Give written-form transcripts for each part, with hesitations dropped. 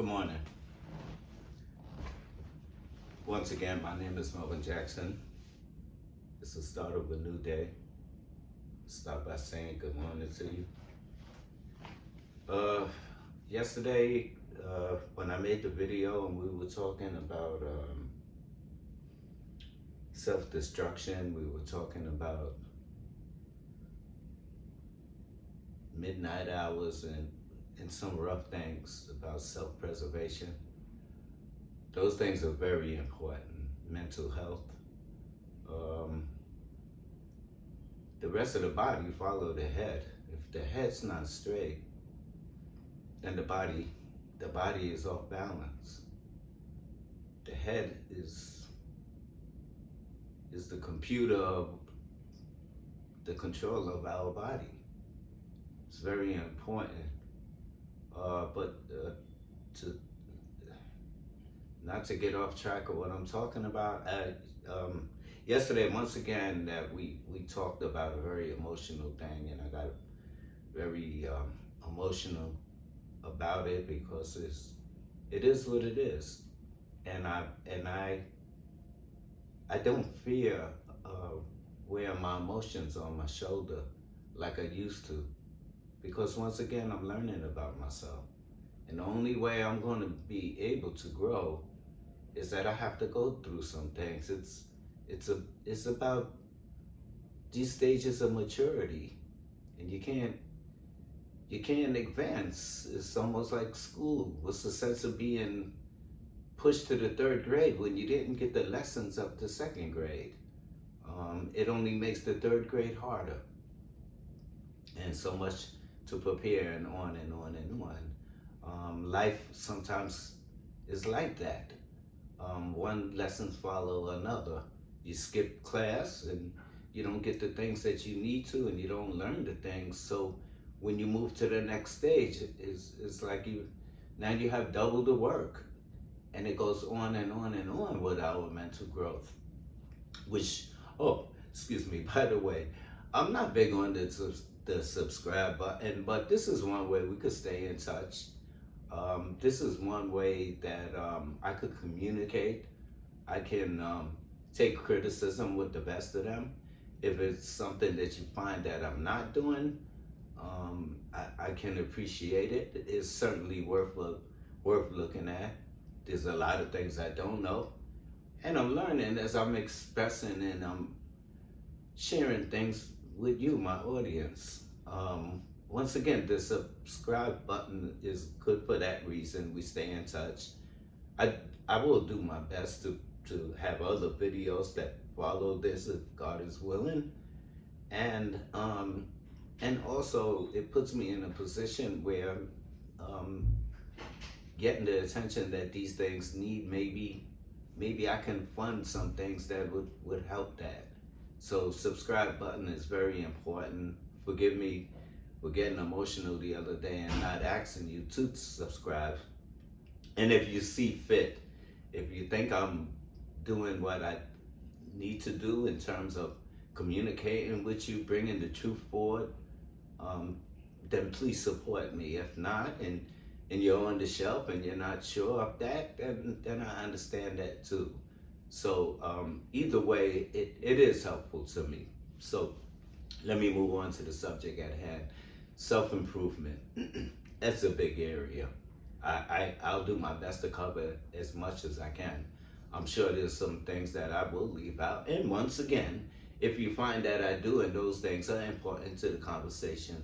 Good morning. Once again, my name is Melvin Jackson. It's the start of a new day. Start by saying good morning to you. Yesterday, when I made the video and we were talking about self-destruction, we were talking about midnight hours and some rough things about self-preservation. Those things are very important. Mental health. The rest of the body follow the head. If the head's not straight, then the body is off balance. The head is the computer of the control of our body. It's very important. But to not to get off track of what I'm talking about, yesterday, once again, that we talked about a very emotional thing, and I got very emotional about it because it is what it is, and I don't fear wearing my emotions on my shoulder like I used to, because once again I'm learning about myself, and the only way I'm going to be able to grow is that I have to go through some things. It's about these stages of maturity, and you can't advance. It's almost like school. What's the sense of being pushed to the third grade when you didn't get the lessons up to second grade? It only makes the third grade harder, and so much to prepare, and on and on and on. Life sometimes is like that. One lessons follow another. You skip class and you don't get the things that you need to, and you don't learn the things. So when you move to the next stage, it's like now you have double the work, and it goes on and on and on with our mental growth. Which, oh, excuse me, by the way, I'm not big on the subscribe button, but this is one way we could stay in touch. This is one way that I could communicate. I can take criticism with the best of them. If it's something that you find that I'm not doing, I can appreciate it. It's certainly worth looking at. There's a lot of things I don't know, and I'm learning as I'm expressing and I'm sharing things with you, my audience. Once again, the subscribe button is good for that reason. We stay in touch. I will do my best to have other videos that follow this if God is willing, and also it puts me in a position where getting the attention that these things need. Maybe I can fund some things that would help that. So subscribe button is very important. Forgive me for getting emotional the other day and not asking you to subscribe. And if you see fit, if you think I'm doing what I need to do in terms of communicating with you, bringing the truth forward, then please support me. If not, and you're on the shelf and you're not sure of that, then I understand that too. So either way, it is helpful to me. So let me move on to the subject at hand. Self-improvement. That's a big area. I'll do my best to cover as much as I can. I'm sure there's some things that I will leave out. And once again, if you find that I do and those things are important to the conversation,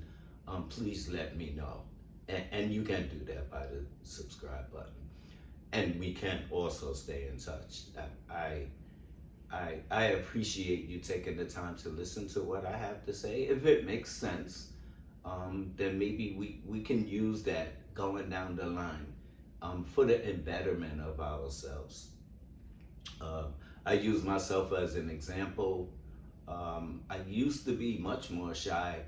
please let me know. And you can do that by the subscribe button. And we can also stay in touch. I appreciate you taking the time to listen to what I have to say. If it makes sense, then maybe we can use that going down the line for the betterment of ourselves. I use myself as an example. I used to be much more shy,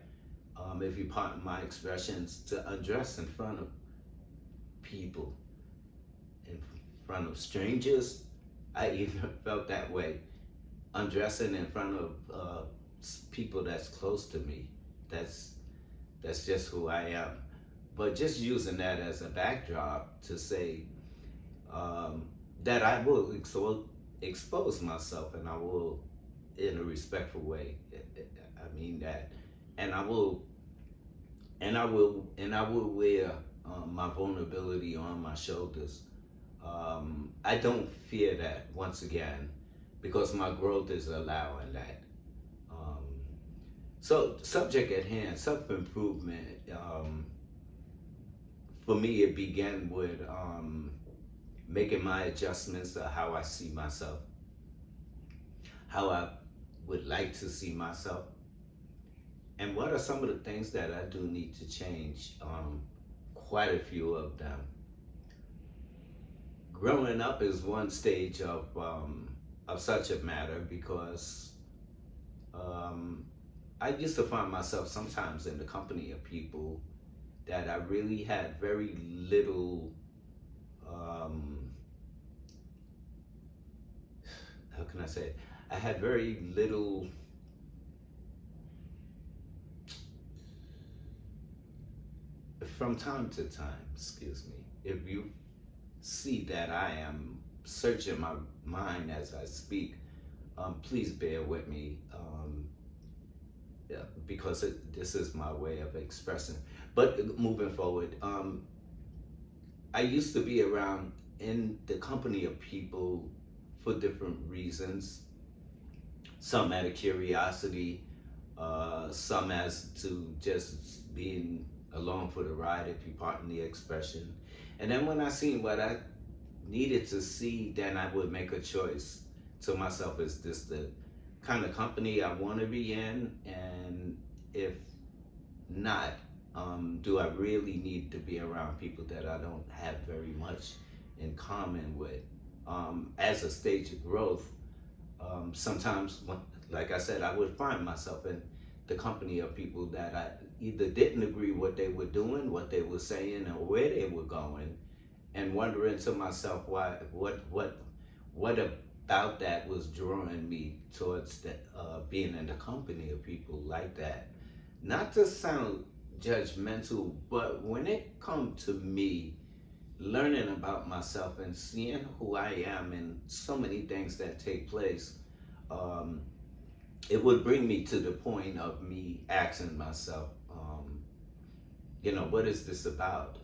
if you pardon my expressions, to undress in front of people, in front of strangers. I even felt that way. Undressing in front of people that's close to me. That's just who I am. But just using that as a backdrop to say um, that I will expose myself, and I will, in a respectful way. I mean that, and I will wear my vulnerability on my shoulders. I don't fear that once again, because my growth is allowing that. Um, so, subject at hand, self improvement. For me, it began with making my adjustments to how I see myself, how I would like to see myself, and what are some of the things that I do need to change. Quite a few of them. Growing up is one stage of such a matter because um, I used to find myself sometimes in the company of people that I really had very little. Um, how can I say it? I had very little from time to time. Excuse me. If you see that I am searching my mind as I speak, please bear with me. Yeah, because this is my way of expressing. But moving forward, I used to be around in the company of people for different reasons. Some out of curiosity, some as to just being along for the ride, if you pardon the expression. And then when I seen what I needed to see, then I would make a choice to myself: is this the kind of company I want to be in? And if not, do I really need to be around people that I don't have very much in common with? As a stage of growth, sometimes, like I said, I would find myself in the company of people that I either didn't agree what they were doing, what they were saying, or where they were going, and wondering to myself why, what about that was drawing me towards being in the company of people like that. Not to sound judgmental, but when it come to me learning about myself and seeing who I am and so many things that take place, um, it would bring me to the point of me asking myself, what is this about?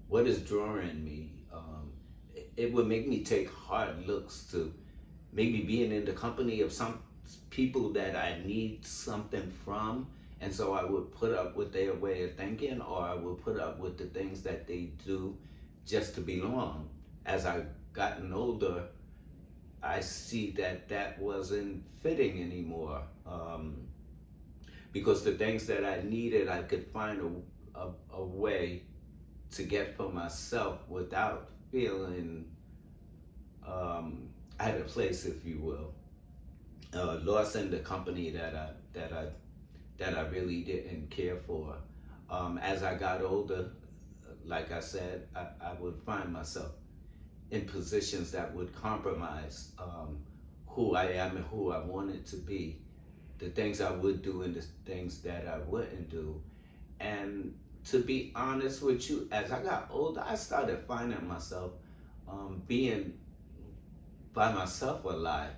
What is drawing me? It would make me take hard looks to maybe being in the company of some people that I need something from. And so I would put up with their way of thinking, or I would put up with the things that they do just to belong. As I've gotten older, I see that that wasn't fitting anymore. Because the things that I needed, I could find a way to get for myself without feeling out of place, if you will. Lost in the company that I really didn't care for. As I got older, like I said, I would find myself in positions that would compromise who I am and who I wanted to be, the things I would do and the things that I wouldn't do. And to be honest with you, as I got older, I started finding myself being by myself a lot,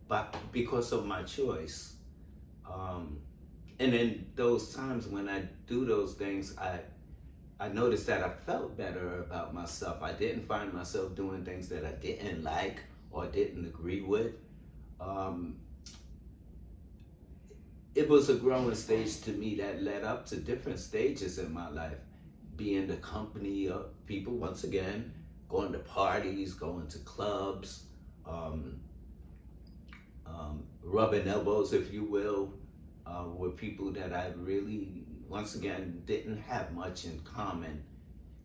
but because of my choice. Um, and in those times when I do those things, I noticed that I felt better about myself. I didn't find myself doing things that I didn't like or didn't agree with. Um, it was a growing stage to me that led up to different stages in my life. Being the company of people, once again, going to parties, going to clubs, um, rubbing elbows, if you will, with people that I really, once again, didn't have much in common.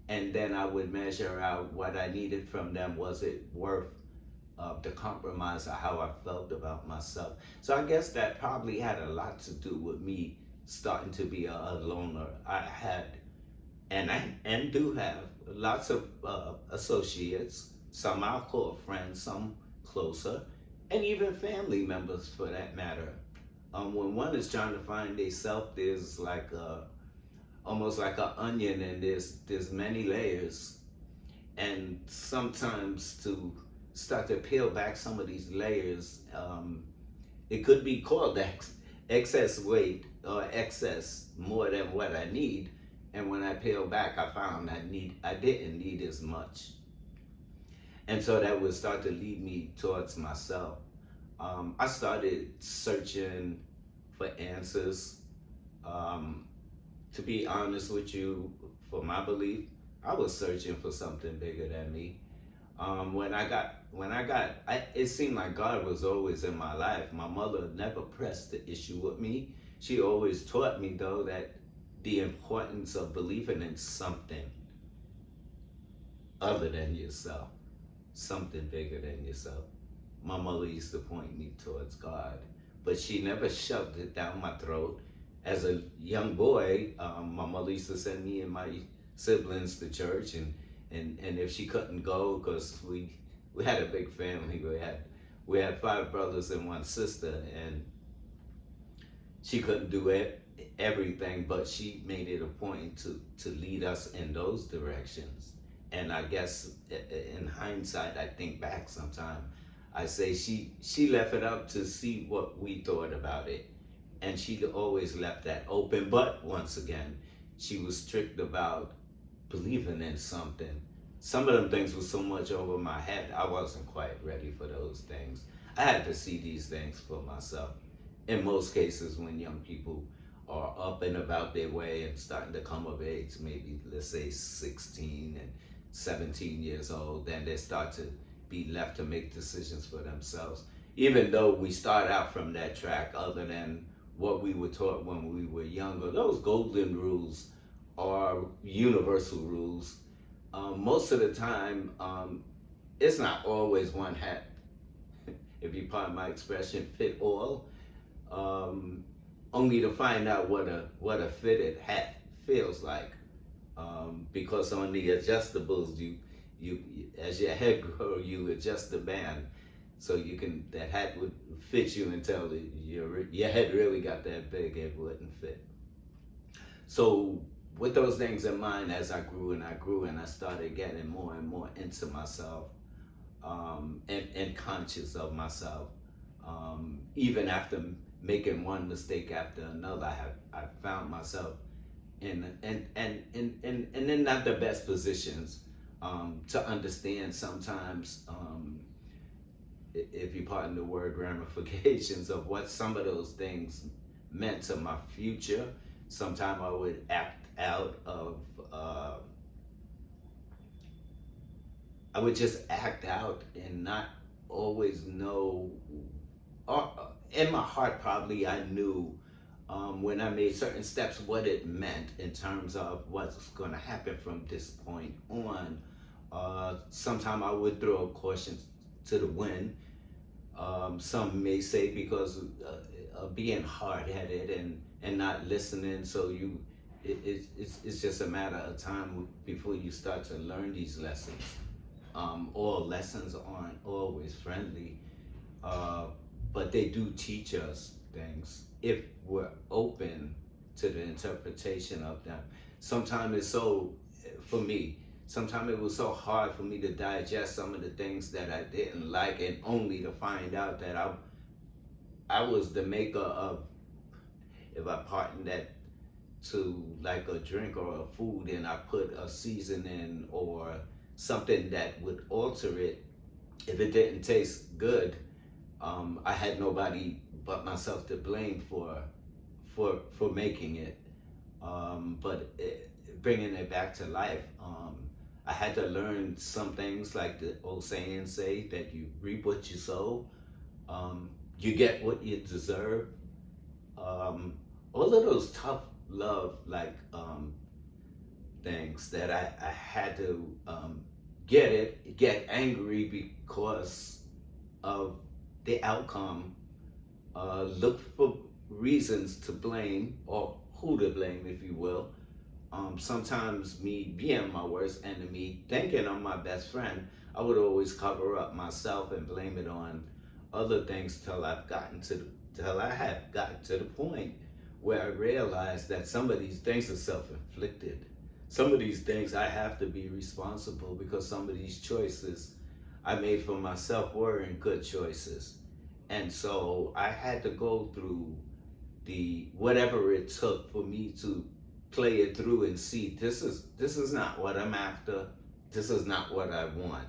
And then I would measure out what I needed from them. Was it worth the compromise of how I felt about myself? So I guess that probably had a lot to do with me starting to be a loner. I had, and do have, lots of associates. Some I'll call friends, some closer, and even family members for that matter. When one is trying to find a self, there's like almost like an onion, and there's many layers. And sometimes to start to peel back some of these layers, it could be called excess weight or excess more than what I need. And when I peel back, I found I didn't need as much, and so that would start to lead me towards myself. I started searching for answers. Um, to be honest with you, for my belief, I was searching for something bigger than me. It seemed like God was always in my life. My mother never pressed the issue with me. She always taught me, though, that the importance of believing in something other than yourself, something bigger than yourself. My mother used to point me towards God, but she never shoved it down my throat. As a young boy, my mother used to send me and my siblings to church, and if she couldn't go, because we had a big family, we had 5 brothers and 1 sister, and she couldn't do everything, but she made it a point to lead us in those directions. And I guess in hindsight, I think back sometime, I say she left it up to see what we thought about it, and she always left that open. But once again, she was strict about believing in something. Some of them things were so much over my head, I wasn't quite ready for those things. I had to see these things for myself. In most cases, when young people are up and about their way and starting to come of age, maybe let's say 16 and 17 years old, then they start to be left to make decisions for themselves. Even though we start out from that track, other than what we were taught when we were younger, those golden rules are universal rules. Most of the time, it's not always one hat, if you pardon my expression, fit all. Um, Only to find out what a fitted hat feels like. Because on the adjustables, you as your head grows, you adjust the band, so that hat would fit you until your head really got that big, it wouldn't fit. So with those things in mind, as I grew and I grew and I started getting more and more into myself, and conscious of myself, even after making one mistake after another, I found myself in not the best positions, to understand sometimes, if you pardon the word, ramifications of what some of those things meant to my future. Sometimes I would act out of, I would just act out and not always know, or in my heart probably I knew, when I made certain steps, what it meant in terms of what's going to happen from this point on. Sometimes I would throw caution to the wind. Some may say because of being hard-headed and not listening. So it's just a matter of time before you start to learn these lessons. All lessons aren't always friendly, but they do teach us things if we're open to the interpretation of them. Sometimes it's so, for me, sometimes it was so hard for me to digest some of the things that I didn't like, and only to find out that I was the maker of, if I pardon that, to like a drink or a food, and I put a seasoning or something that would alter it if it didn't taste good. I had nobody but myself to blame for making it. Bringing it back to life, I had to learn some things, like the old saying say that you reap what you sow. You get what you deserve. All of those tough love, like, things that I had to, get angry because of the outcome, look for reasons to blame, or who to blame, if you will. Sometimes me being my worst enemy, thinking I'm my best friend, I would always cover up myself and blame it on other things till I had gotten to the point where I realized that some of these things are self-inflicted. Some of these things I have to be responsible because some of these choices I made for myself weren't good choices. And so I had to go through the whatever it took for me to play it through and see this is not what I'm after. This is not what I want.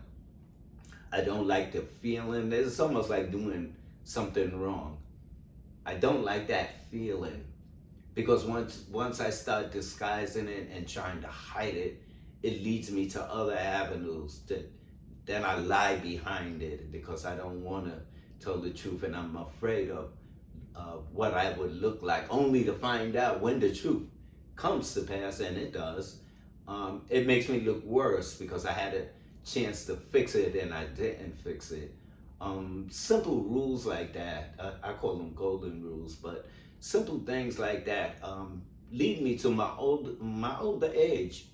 I don't like the feeling. It's almost like doing something wrong. I don't like that feeling because once I start disguising it and trying to hide it, it leads me to other avenues that then I lie behind it because I don't want to tell the truth and I'm afraid of what I would look like, only to find out when the truth comes to pass, and it does. It makes me look worse because I had a chance to fix it and I didn't fix it. Simple rules like that, I call them golden rules, but simple things like that lead me to my older age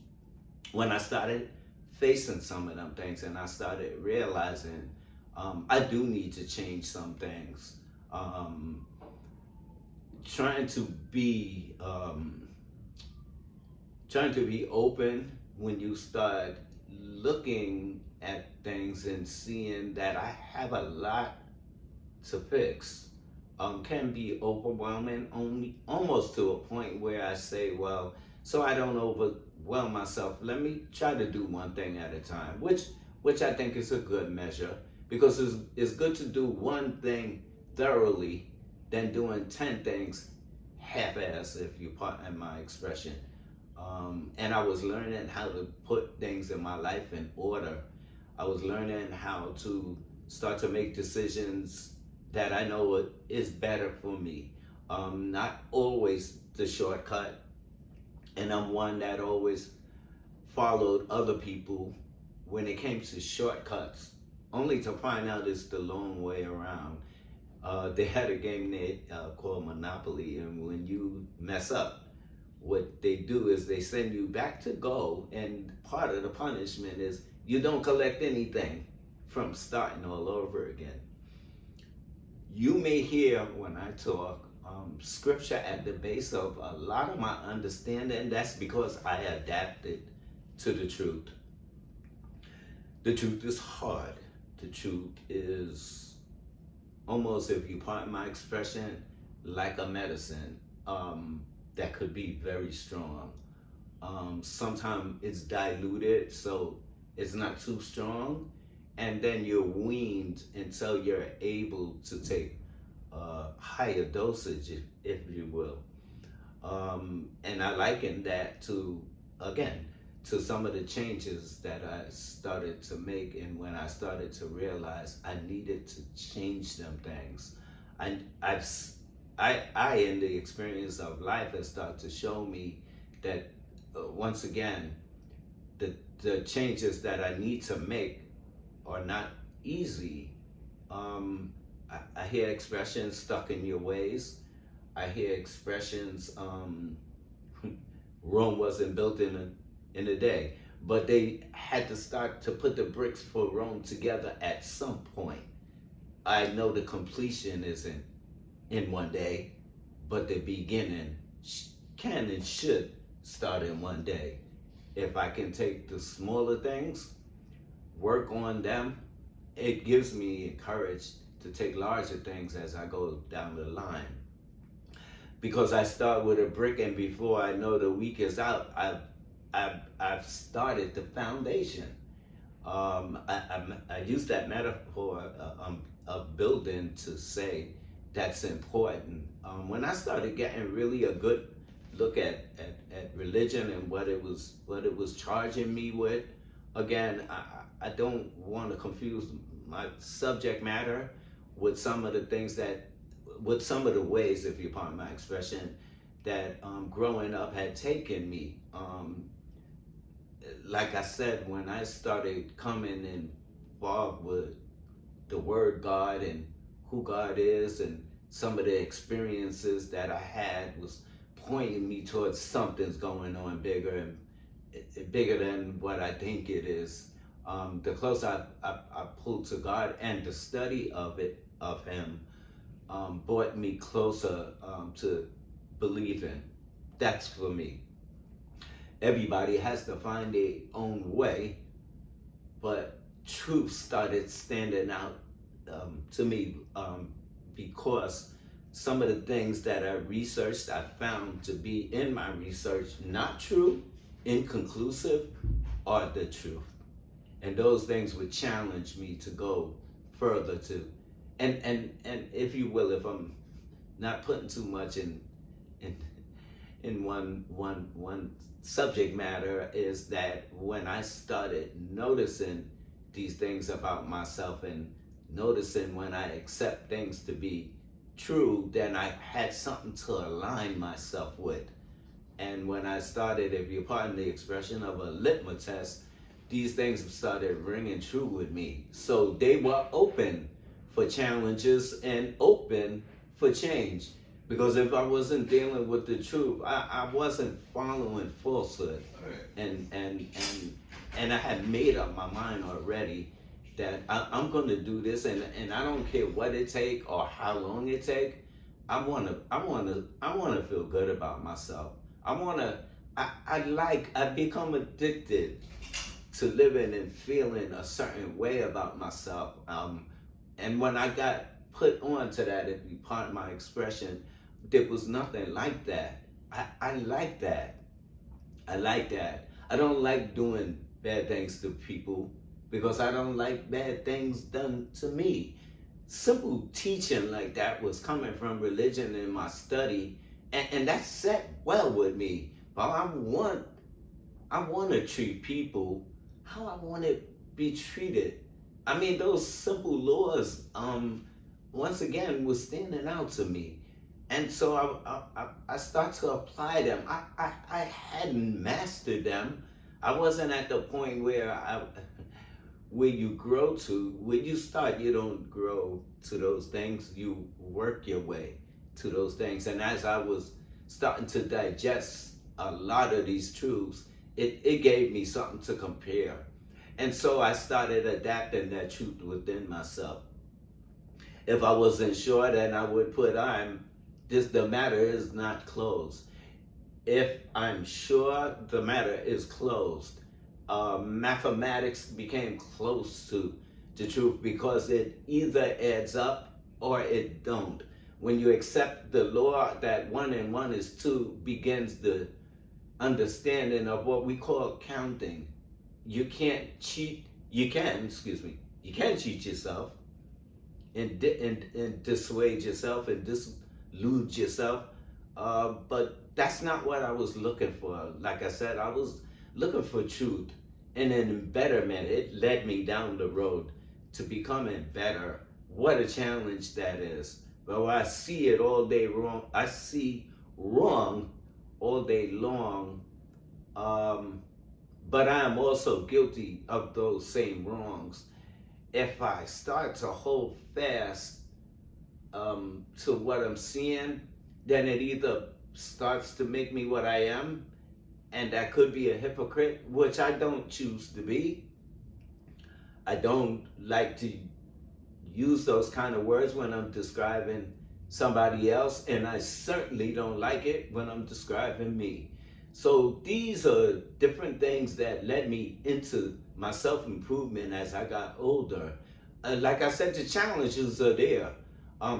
when I started facing some of them things and I started realizing I do need to change some things. Um, trying to be trying to be open when you start looking at things and seeing that I have a lot to fix can be overwhelming, only almost to a point where I say, well, so I don't overwhelm myself, let me try to do one thing at a time, which I think is a good measure because it's good to do one thing thoroughly than doing 10 things half-ass, if you pardon my expression. And I was learning how to put things in my life in order. I was learning how to start to make decisions that I know is better for me. Not always the shortcut. And I'm one that always followed other people when it came to shortcuts, only to find out it's the long way around. They had a game they called Monopoly, and when you mess up, what they do is they send you back to go, and part of the punishment is you don't collect anything from starting all over again. You may hear when I talk scripture at the base of a lot of my understanding. That's because I adapted to the truth. The truth is hard. The truth is almost, if you pardon my expression, like a medicine that could be very strong. Sometimes it's diluted, so it's not too strong, and then you're weaned until you're able to take higher dosage, if you will. And I liken that to, again, to some of the changes that I started to make, and when I started to realize I needed to change them things. And I in the experience of life has started to show me that once again, the changes that I need to make are not easy. I hear expressions stuck in your ways. I hear expressions Rome wasn't built in a day, but they had to start to put the bricks for Rome together at some point. I know the completion isn't in one day, but the beginning can and should start in one day. If I can take the smaller things, work on them, it gives me courage to take larger things as I go down the line. Because I start with a brick, and before I know the week is out, I've started the foundation. I use that metaphor of building to say that's important. When I started getting really a good look at religion and what it was charging me with, again, I don't want to confuse my subject matter with some of the things that, with some of the ways, if you pardon my expression, that growing up had taken me. Like I said, when I started coming involved with the word God and who God is, and some of the experiences that I had was pointing me towards something's going on bigger and bigger than what I think it is. The closer I pulled to God, and the study of Him, brought me closer to believe in. That's for me. Everybody has to find their own way, but truth started standing out to me because some of the things that I researched, I found to be in my research not true, inconclusive, are the truth. And those things would challenge me to go further to. And if you will, if I'm not putting too much in in one subject matter, is that when I started noticing these things about myself and noticing when I accept things to be true, then I had something to align myself with. And when I started, if you pardon the expression, of a litmus test, these things started ringing true with me. So they were open for challenges and open for change. Because if I wasn't dealing with the truth, I wasn't following falsehood. And I had made up my mind already that I'm going to do this, and I don't care what it take or how long it take. I want to feel good about myself. I want to. I become addicted to living and feeling a certain way about myself. And when I got put on to that, if you pardon my expression, there was nothing like that. I like that. I like that. I don't like doing bad things to people because I don't like bad things done to me. Simple teaching like that was coming from religion in my study, and that sat well with me. But I want to treat people how I want to be treated. I mean, those simple laws, once again, was standing out to me. And so I start to apply them. I hadn't mastered them. I wasn't at the point where you grow to. When you start, you don't grow to those things. You work your way to those things. And as I was starting to digest a lot of these truths, it gave me something to compare. And so I started adapting that truth within myself. If I wasn't sure, then I would put the matter is not closed. If I'm sure, the matter is closed. Mathematics became close to the truth because it either adds up or it don't. When you accept the law that 1 and 1 is 2, begins the understanding of what we call counting. You can't cheat. You can cheat yourself and dissuade yourself and disillude yourself. But that's not what I was looking for. Like I said, I was looking for truth and an betterment. It led me down the road to becoming better. What a challenge that is. But I see it all day wrong. I see wrong all day long. But I am also guilty of those same wrongs. If I start to hold fast to what I'm seeing, then it either starts to make me what I am, and that could be a hypocrite, which I don't choose to be. I don't like to use those kind of words when I'm describing somebody else, and I certainly don't like it when I'm describing me. So these are different things that led me into my self-improvement as I got older. Like I said, the challenges are there.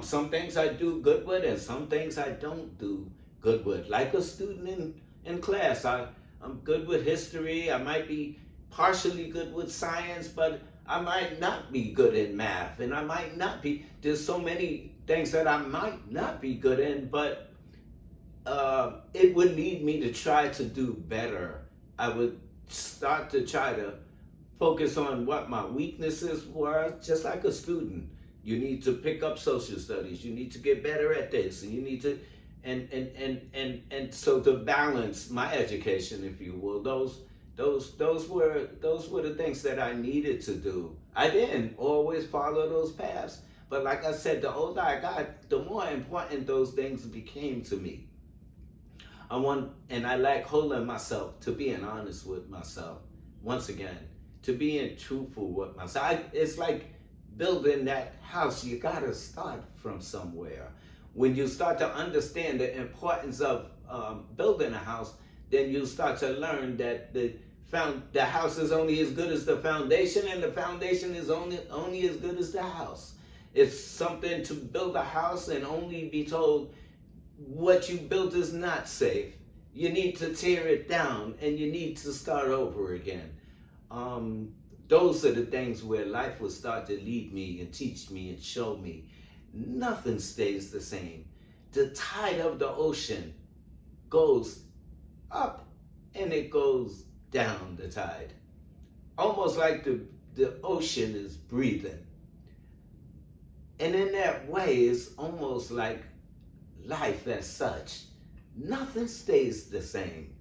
Some things I do good with and some things I don't do good with. Like a student in class, I'm good with history. I might be partially good with science, but I might not be good in math. And I might not be, there's so many things that I might not be good in, but it would lead me to try to do better. I would start to try to focus on what my weaknesses were, just like a student. You need to pick up social studies. You need to get better at this, and you need to, and so to balance my education, if you will, those were the things that I needed to do. I didn't always follow those paths, but like I said, the older I got, the more important those things became to me. And I like holding myself to being honest with myself. Once again, to being truthful with myself. It's like building that house. You gotta start from somewhere. When you start to understand the importance of building a house, then you start to learn that the house is only as good as the foundation, and the foundation is only as good as the house. It's something to build a house and only be told what you built is not safe. You need to tear it down and you need to start over again. Those are the things where life will start to lead me and teach me and show me nothing stays the same. The tide of the ocean goes up and it goes down the tide. Almost like the ocean is breathing. And in that way, it's almost like life as such. Nothing stays the same.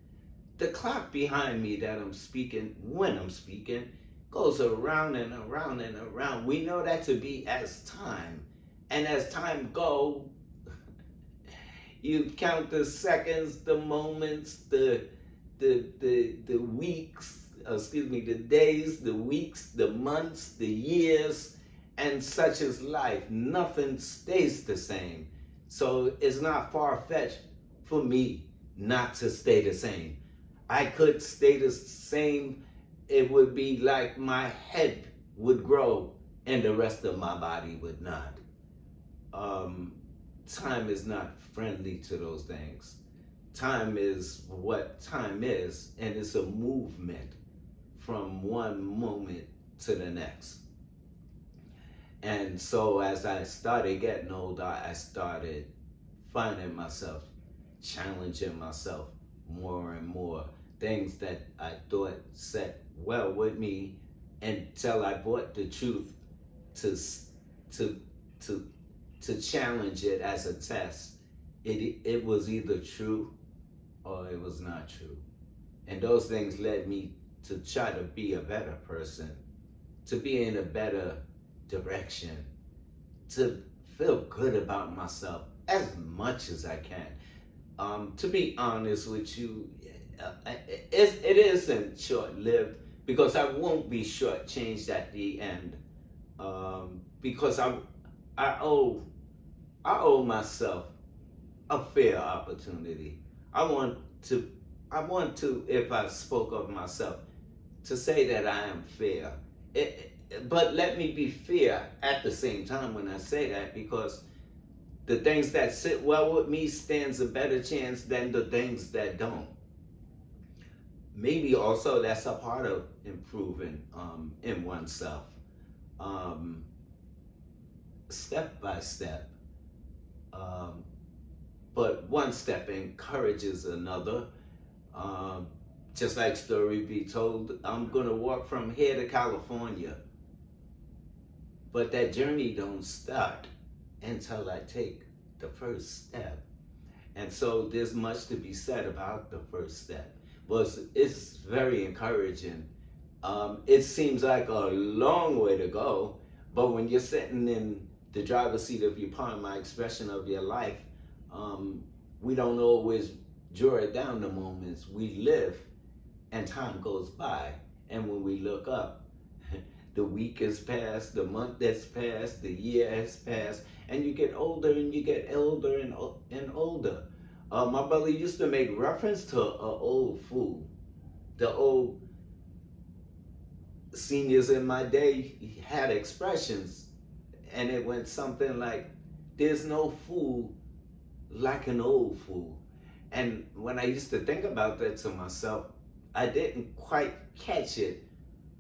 The clock behind me that I'm speaking, when I'm speaking, goes around and around and around. We know that to be as time. And as time goes, you count the seconds, the moments, the weeks, the days, the weeks, the months, the years, and such is life. Nothing stays the same. So it's not far-fetched for me not to stay the same. I could stay the same. It would be like my head would grow and the rest of my body would not. Time is not friendly to those things. Time is what time is, and it's a movement from one moment to the next. And so as I started getting older, I started finding myself challenging myself more and more. Things that I thought sat well with me until I brought the truth to challenge it as a test. It was either true or it was not true. And those things led me to try to be a better person, to be in a better direction, to feel good about myself as much as I can. To be honest with you, it isn't short-lived because I won't be shortchanged at the end. Because I owe myself a fair opportunity. I want to, if I spoke of myself, to say that I am fair. But let me be fair at the same time when I say that, because the things that sit well with me stands a better chance than the things that don't. Maybe also that's a part of improving in oneself, step by step. But one step encourages another. Just like story be told, I'm gonna walk from here to California, but that journey don't start until I take the first step. And so there's much to be said about the first step. Well, it's very encouraging. It seems like a long way to go, but when you're sitting in the driver's seat of your, pardon my expression, of your life, we don't always draw it down the moments. We live and time goes by. And when we look up, the week has passed, the month has passed, the year has passed, and you get older and you get older and older. My brother used to make reference to an old fool. The old seniors in my day had expressions, and it went something like, there's no fool like an old fool. And when I used to think about that to myself, I didn't quite catch it.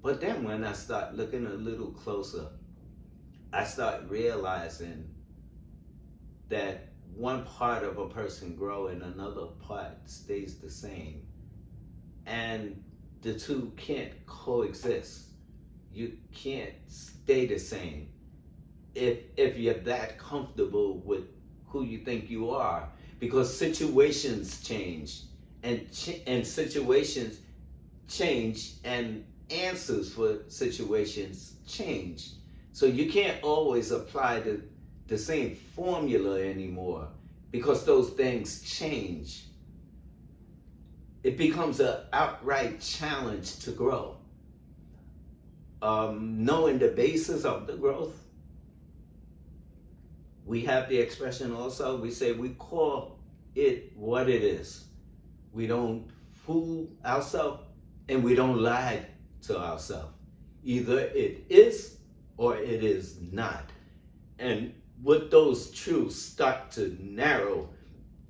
But then when I start looking a little closer, I start realizing that one part of a person grow and another part stays the same. And the two can't coexist. You can't stay the same if you're that comfortable with who you think you are, because situations change, and situations change, and answers for situations change. So you can't always apply the same formula anymore, because those things change. It becomes an outright challenge to grow. Knowing the basis of the growth, We have the expression also, we say we call it what it is. We don't fool ourselves and we don't lie to ourselves. Either it is or it is not. And with those truths start to narrow,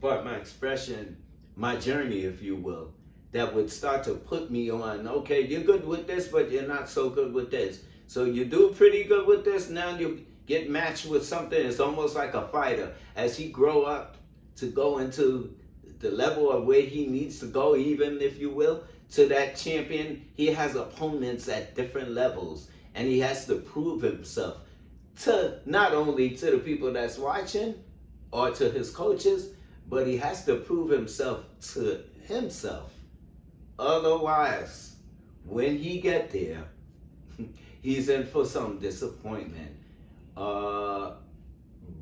part my expression, my journey, if you will, that would start to put me on, okay, you're good with this, but you're not so good with this. So you do pretty good with this, now you get matched with something. It's almost like a fighter. As he grow up to go into the level of where he needs to go, even if you will, to that champion, he has opponents at different levels. And he has to prove himself to not only to the people that's watching or to his coaches, but he has to prove himself to himself. Otherwise, when he get there, he's in for some disappointment. Uh,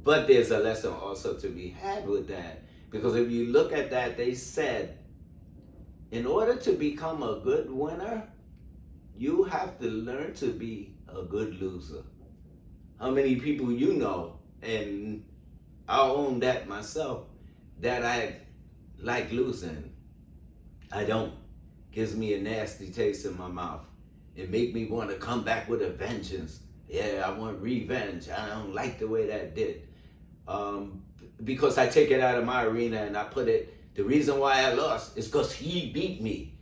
but there's a lesson also to be had with that. Because if you look at that, they said, in order to become a good winner, you have to learn to be a good loser. How many people you know, and I'll own that myself, that I like losing. I don't. Gives me a nasty taste in my mouth. It make me want to come back with a vengeance. Yeah, I want revenge. I don't like the way that did. Because I take it out of my arena and I put it, the reason why I lost is because he beat me.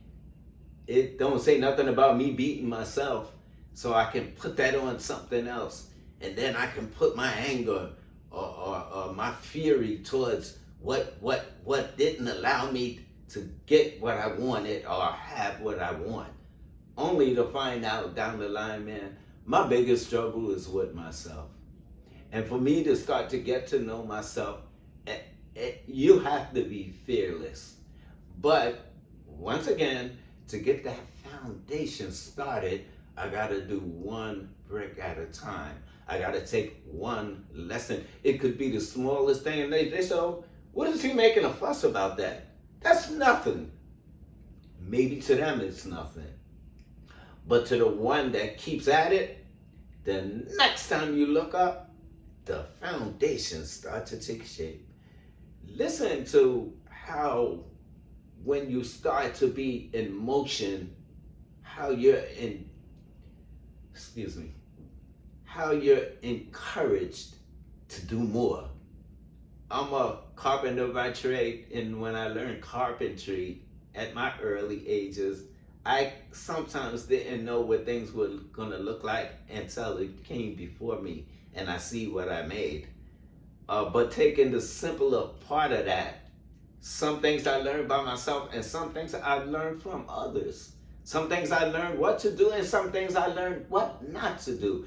It don't say nothing about me beating myself. So I can put that on something else. And then I can put my anger or my fury towards what didn't allow me to get what I wanted or have what I want. Only to find out down the line, man, my biggest struggle is with myself. And for me to start to get to know myself, you have to be fearless. But once again, to get that foundation started, I gotta do one brick at a time. I gotta take one lesson. It could be the smallest thing, and they say, oh, what is he making a fuss about that? That's nothing. Maybe to them it's nothing. But to the one that keeps at it, the next time you look up, the foundation starts to take shape. Listen to how when you start to be in motion, how you're in, excuse me, how you're encouraged to do more. I'm a carpenter by trade, and when I learned carpentry at my early ages, I sometimes didn't know what things were gonna look like until it came before me and I see what I made. But taking the simpler part of that, some things I learned by myself and some things I've learned from others. Some things I learned what to do and some things I learned what not to do.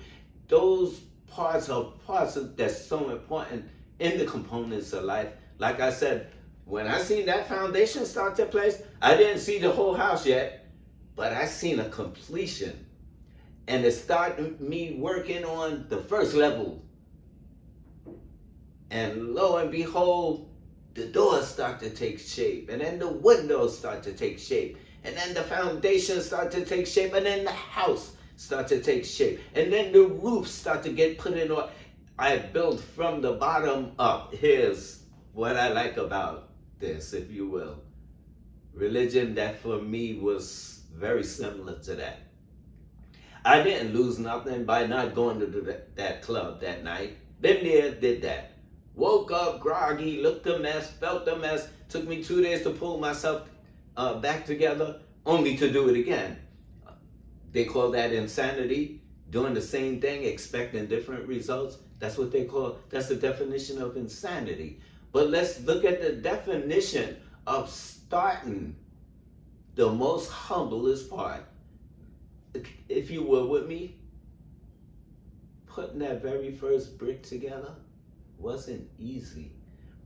Those parts are that's so important in the components of life. Like I said, when I seen that foundation start to place, I didn't see the whole house yet, but I seen a completion. And it started me working on the first level. And lo and behold, the doors start to take shape, and then the windows start to take shape, and then the foundation start to take shape, and then the house start to take shape, and then the roof start to get put in order. I build from the bottom up. Here's what I like about this, if you will. Religion, that for me was very similar to that. I didn't lose nothing by not going to that club that night. Been there, did that. Woke up groggy, looked a mess, felt a mess. Took me 2 days to pull myself back together, only to do it again. They call that insanity. Doing the same thing, expecting different results. That's what they call, that's the definition of insanity. But let's look at the definition of starting the most humblest part. If you were with me, putting that very first brick together wasn't easy.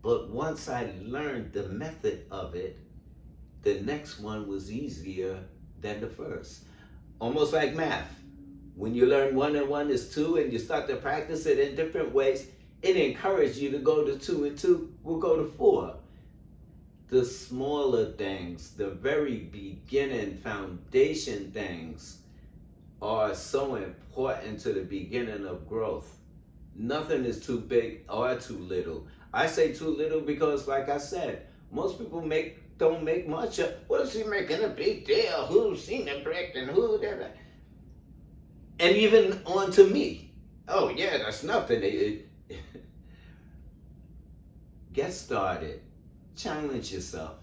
But once I learned the method of it, the next one was easier than the first. Almost like math. When you learn 1 and 1 is 2 and you start to practice it in different ways, it encourages you to go to 2 and 2 will go to 4. The smaller things, the very beginning foundation things are so important to the beginning of growth. Nothing is too big or too little. I say too little because, like I said, most people don't make much of. What is he making a big deal? Who's seen the brick and who that? And even on to me. Oh yeah, that's nothing. Get started. Challenge yourself.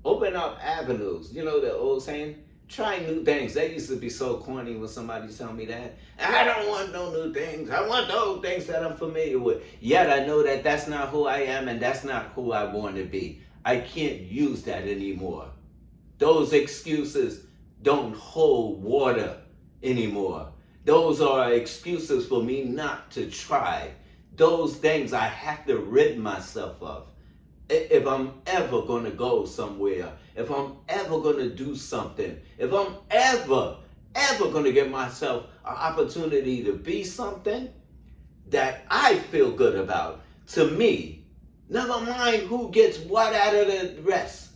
Open up avenues. You know the old saying, try new things. That used to be so corny when somebody tell me that. I don't want no new things. I want the old things that I'm familiar with. Yet I know that that's not who I am and that's not who I want to be. I can't use that anymore. Those excuses don't hold water anymore. Those are excuses for me not to try. Those things I have to rid myself of. If I'm ever going to go somewhere, if I'm ever going to do something, if I'm ever going to give myself an opportunity to be something that I feel good about, to me, never mind who gets what out of the rest.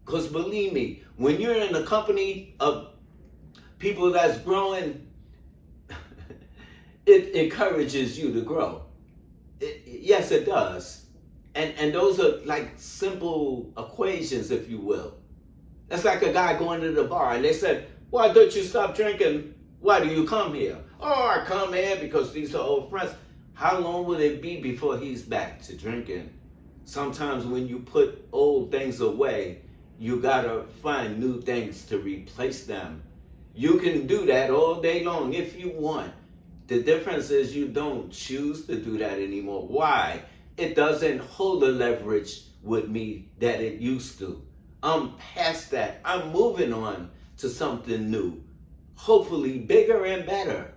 Because believe me, when you're in a company of people that's growing, it encourages you to grow. Yes, it does. And those are like simple equations, if you will. That's like a guy going to the bar and they said, why don't you stop drinking? Why do you come here? Oh, I come here because these are old friends. How long will it be before he's back to drinking? Sometimes when you put old things away, you gotta find new things to replace them. You can do that all day long if you want. The difference is you don't choose to do that anymore. Why? It doesn't hold the leverage with me that it used to. I'm past that. I'm moving on to something new. Hopefully bigger and better.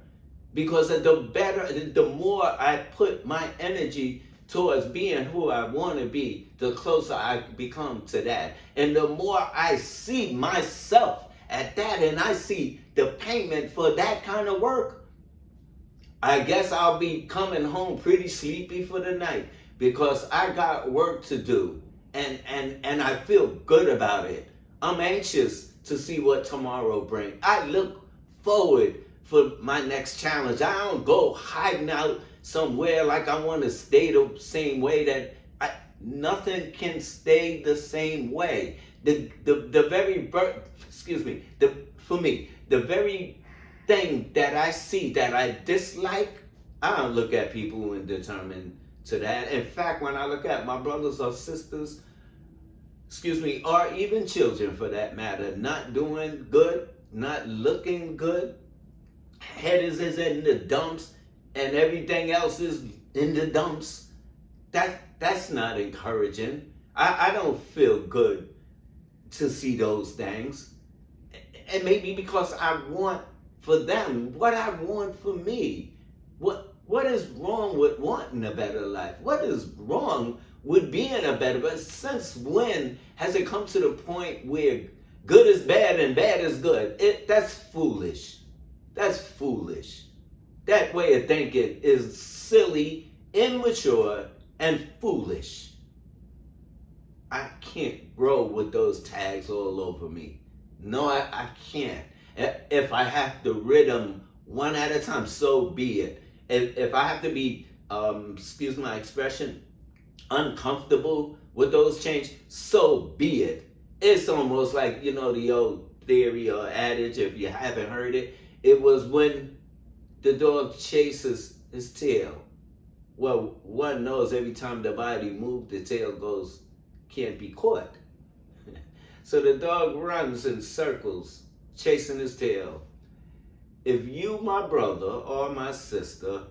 Because the more I put my energy towards being who I want to be, the closer I become to that. And the more I see myself at that and I see the payment for that kind of work, I guess I'll be coming home pretty sleepy for the night because I got work to do and I feel good about it. I'm anxious to see what tomorrow brings. I look forward for my next challenge. I don't go hiding out somewhere like I want to stay the same way that nothing can stay the same way. The very excuse me, for me, the very thing that I see that I dislike, I don't look at people and determine to that. In fact, when I look at my brothers or sisters, excuse me, or even children for that matter, not doing good, not looking good, head is in the dumps, and everything else is in the dumps, that's not encouraging. I don't feel good to see those things. And maybe because I want for them what I want for me. What is wrong with wanting a better life? What is wrong with being a better? But since when has it come to the point where good is bad and bad is good? That's foolish. That's foolish. That way of thinking is silly, immature, and foolish. I can't grow with those tags all over me. No, I can't. If I have to rid them one at a time, so be it. If I have to be, excuse my expression, uncomfortable with those changes, so be it. It's almost like, you know, the old theory or adage, if you haven't heard it, it was when the dog chases his tail. Well, one knows every time the body moves, the tail goes, can't be caught. So the dog runs in circles, chasing his tail. If you, my brother or my sister,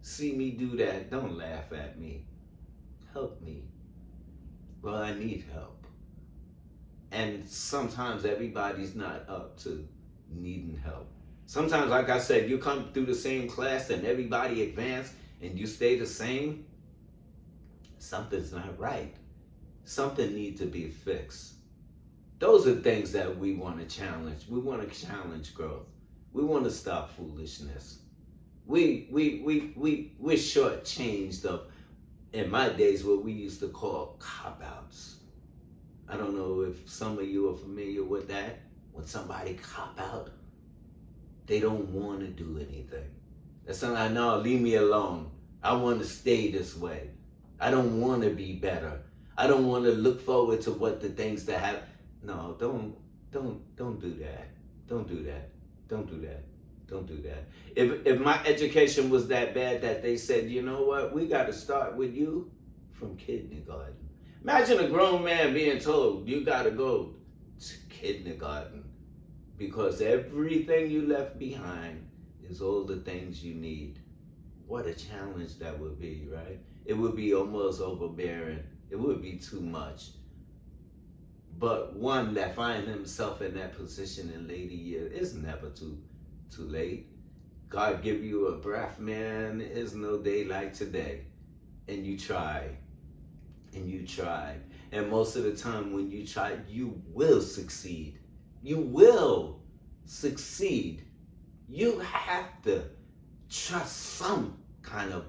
see me do that, don't laugh at me. Help me. Well, I need help. And sometimes everybody's not up to needing help. Sometimes, like I said, you come through the same class and everybody advance and you stay the same. Something's not right. Something needs to be fixed. Those are things that we want to challenge. We want to challenge growth. We want to stop foolishness. We're shortchanged of, in my days, what we used to call cop-outs. I don't know if some of you are familiar with that. When somebody cop out, they don't want to do anything. That's something I know, leave me alone. I want to stay this way. I don't want to be better. I don't want to look forward to what the things that happen. No, don't do that. Don't do that. Don't do that. Don't do that. If my education was that bad that they said, you know what, we got to start with you from kindergarten. Imagine a grown man being told you got to go to kindergarten because everything you left behind is all the things you need. What a challenge that would be, right? It would be almost overbearing. It would be too much. But one that finds himself in that position in later years, it's never too late. God give you a breath, man. There's no day like today. And you try. And you try. And most of the time when you try, you will succeed. You will succeed. You have to trust some kind of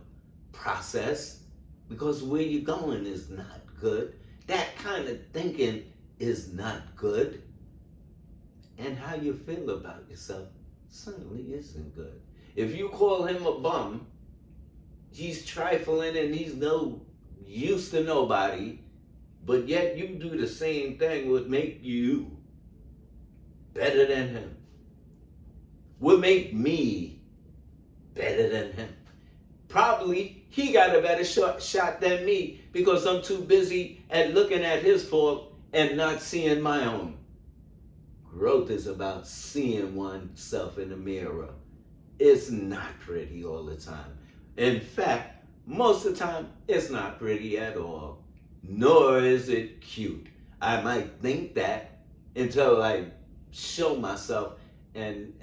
process because where you're going is not good. That kind of thinking is not good. And how you feel about yourself certainly isn't good. If you call him a bum, he's trifling and he's no use to nobody, but yet you do the same thing would make you better than him. Would make me better than him. Probably he got a better shot than me because I'm too busy at looking at his fault and not seeing my own. Growth is about seeing oneself in the mirror. It's not pretty all the time. In fact, most of the time, it's not pretty at all. Nor is it cute. I might think that until I show myself and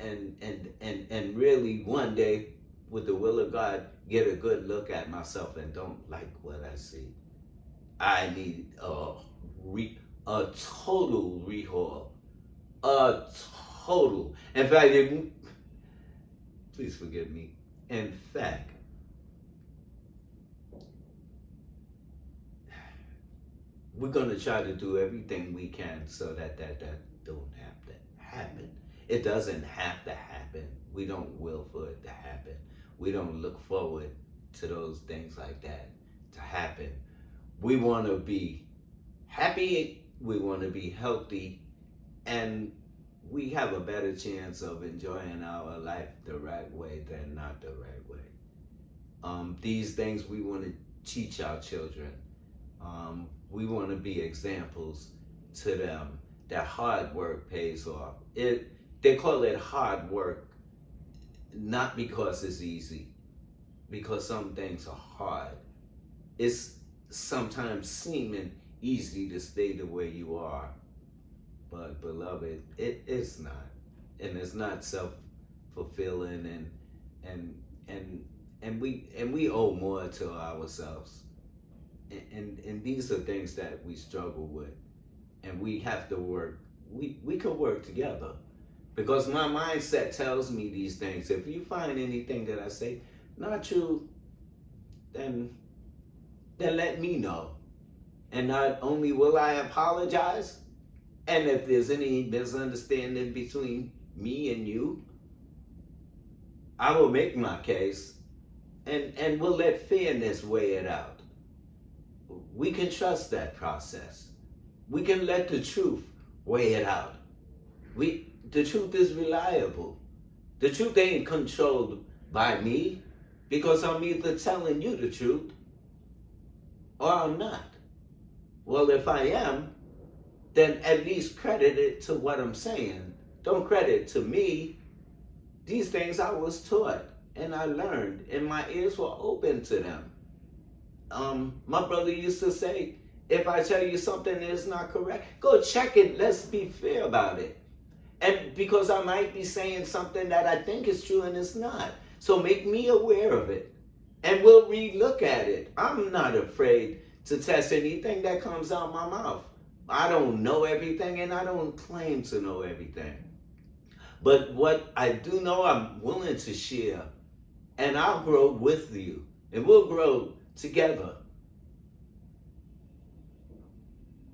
really one day, with the will of God, get a good look at myself and don't like what I see. I need a total rehaul. A total. In fact, please forgive me. In fact, we're going to try to do everything we can so that don't have to happen. It doesn't have to happen. We don't will for it to happen. We don't look forward to those things like that to happen. We want to be happy. We want to be healthy. And we have a better chance of enjoying our life the right way than not the right way. These things we want to teach our children. We want to be examples to them that hard work pays off. They call it hard work not because it's easy, because some things are hard. It's sometimes seeming easy to stay the way you are, but beloved, it's not, and it's not self-fulfilling, and we owe more to ourselves. And these are things that we struggle with, and we have to work. We can work together, because my mindset tells me these things. If you find anything that I say not true, then let me know. And not only will I apologize, and if there's any misunderstanding between me and you, I will make my case, and we'll let fairness weigh it out. We can trust that process. We can let the truth weigh it out. The truth is reliable. The truth ain't controlled by me because I'm either telling you the truth or I'm not. Well, if I am, then at least credit it to what I'm saying. Don't credit it to me. These things I was taught and I learned, and my ears were open to them. My brother used to say, if I tell you something is not correct, go check it. Let's be fair about it. And because I might be saying something that I think is true and it's not. So make me aware of it. And we'll relook at it. I'm not afraid to test anything that comes out my mouth. I don't know everything and I don't claim to know everything. But what I do know, I'm willing to share. And I'll grow with you. And we'll grow together.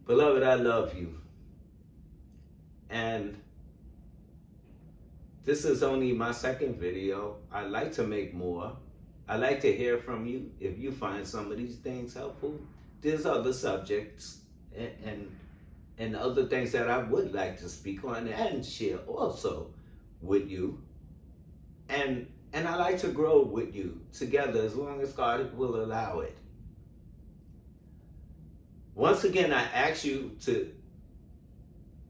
Beloved, I love you. And This is only my second video. I like to make more. I like to hear from you if you find some of these things helpful. There's other subjects and other things that I would like to speak on and share also with you. And I like to grow with you together as long as God will allow it. Once again, I ask you to,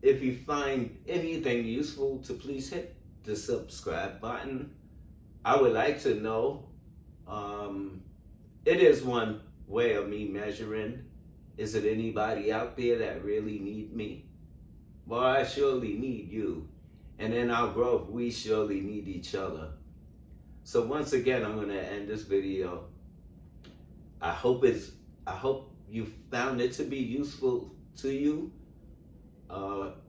if you find anything useful, to please hit the subscribe button. I would like to know, it is one way of me measuring. Is it anybody out there that really need me? Well, I surely need you. And in our growth, we surely need each other. So once again, I'm gonna end this video. I hope you found it to be useful to you.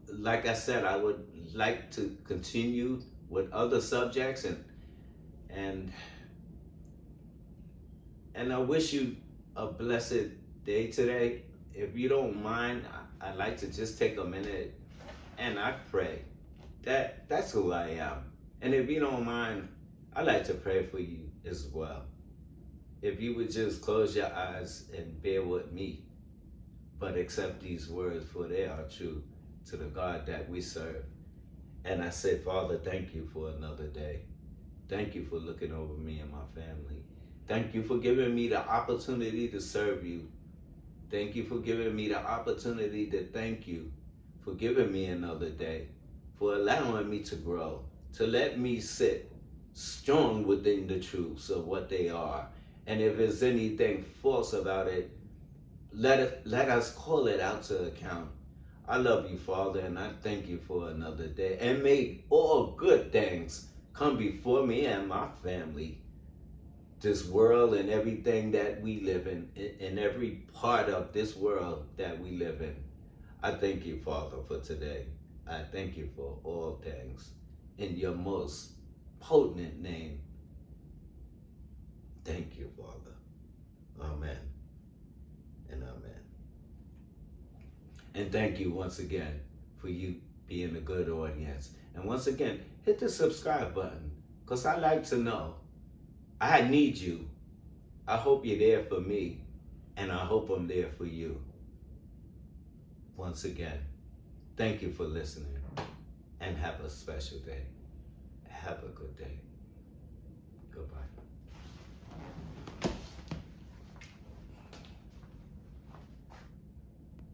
Like I said, I would like to continue with other subjects and and I wish you a blessed day today. If you don't mind, I'd like to just take a minute and I pray. That's who I am. And if you don't mind, I'd like to pray for you as well. If you would just close your eyes and bear with me, but accept these words, for they are true to the God that we serve. And I say, Father, thank you for another day. Thank you for looking over me and my family. Thank you for giving me the opportunity to serve you. Thank you for giving me the opportunity to thank you for giving me another day, for allowing me to grow, to let me sit strong within the truths of what they are. And if there's anything false about it, let us call it out to account. I love you, Father, and I thank you for another day. And may all good things come before me and my family, this world and everything that we live in every part of this world that we live in. I thank you, Father, for today. I thank you for all things. In your most potent name, thank you, Father. Amen and amen. And thank you once again for you being a good audience. And once again, hit the subscribe button, because I like to know. I need you. I hope you're there for me, and I hope I'm there for you. Once again, thank you for listening, and have a special day. Have a good day. Goodbye.